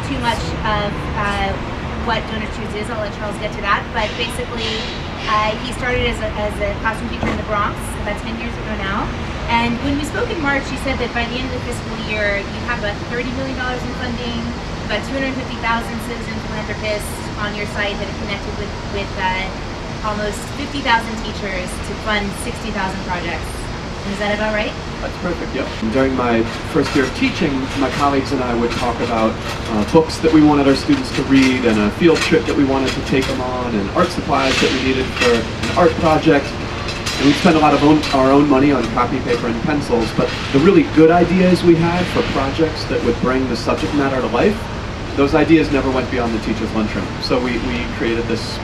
too much of what Donors Choose is. I'll let Charles get to that. But basically, he started as a classroom teacher in the Bronx about 10 years ago now. And when we spoke in March, he said that by the end of the fiscal year, you have about $30 million in funding, about 250,000 citizen philanthropists on your site that are connected with almost 50,000 teachers to fund 60,000 projects. Is that about right? That's perfect, yep. During my first year of teaching, my colleagues and I would talk about books that we wanted our students to read, and a field trip that we wanted to take them on, and art supplies that we needed for an art project. And we'd spend a lot of our own money on copy paper and pencils, but the really good ideas we had for projects that would bring the subject matter to life, those ideas never went beyond the teacher's lunchroom. So we created this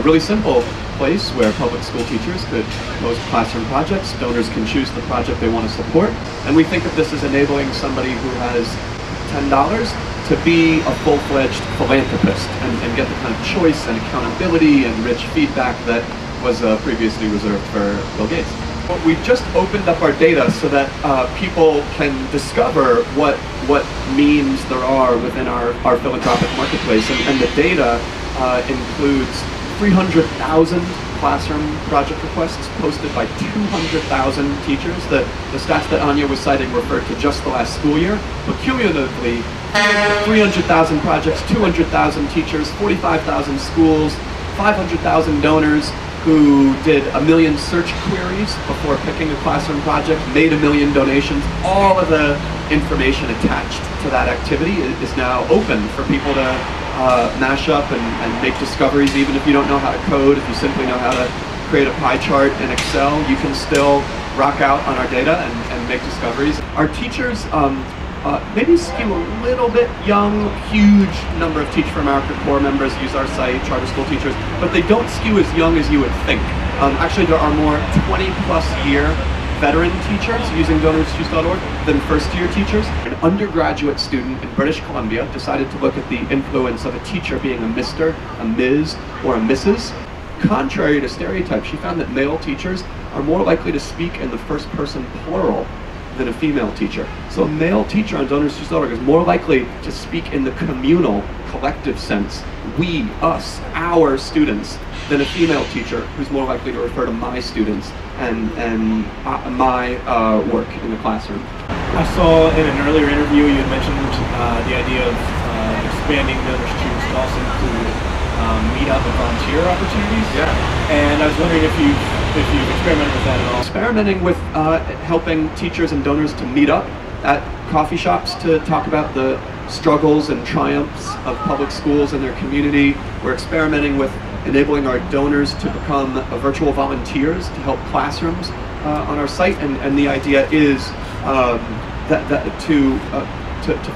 really simple place where public school teachers could post classroom projects. Donors can choose the project they want to support. And we think of this as enabling somebody who has $10 to be a full-fledged philanthropist and get the kind of choice and accountability and rich feedback that was previously reserved for Bill Gates. But we've just opened up our data so that people can discover what means there are within our philanthropic marketplace. And the data includes 300,000 classroom project requests posted by 200,000 teachers. The stats that Anya was citing referred to just the last school year, but cumulatively, 300,000 projects, 200,000 teachers, 45,000 schools, 500,000 donors who did 1 million search queries before picking a classroom project, made 1 million donations. All of the information attached to that activity is now open for people to mash up and make discoveries. Even if you don't know how to code, if you simply know how to create a pie chart in Excel, you can still rock out on our data and make discoveries. Our teachers maybe skew a little bit young. Huge number of Teach for America Corps members use our site, charter school teachers, but they don't skew as young as you would think. Actually, there are more 20-plus year veteran teachers using DonorsChoose.org than first-year teachers. An undergraduate student in British Columbia decided to look at the influence of a teacher being a Mr., a Ms., or a Mrs. Contrary to stereotypes, she found that male teachers are more likely to speak in the first-person plural than a female teacher. So a male teacher on DonorsChoose.org is more likely to speak in the communal, collective sense, we, us, our students, than a female teacher who's more likely to refer to my students and my work in the classroom. I saw in an earlier interview you had mentioned the idea of expanding Donors Choose to also include meetup and volunteer opportunities. Yeah. And I was wondering if you've experimented with that at all. Experimenting with helping teachers and donors to meet up at coffee shops to talk about the struggles and triumphs of public schools in their community. We're experimenting with enabling our donors to become virtual volunteers to help classrooms on our site, and the idea is to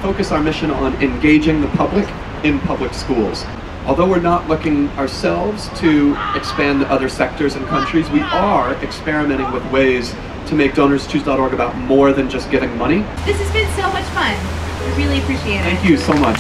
focus our mission on engaging the public in public schools. Although we're not looking ourselves to expand to other sectors and countries, we are experimenting with ways to make DonorsChoose.org about more than just giving money. This has been so much fun. I really appreciate it. Thank you so much.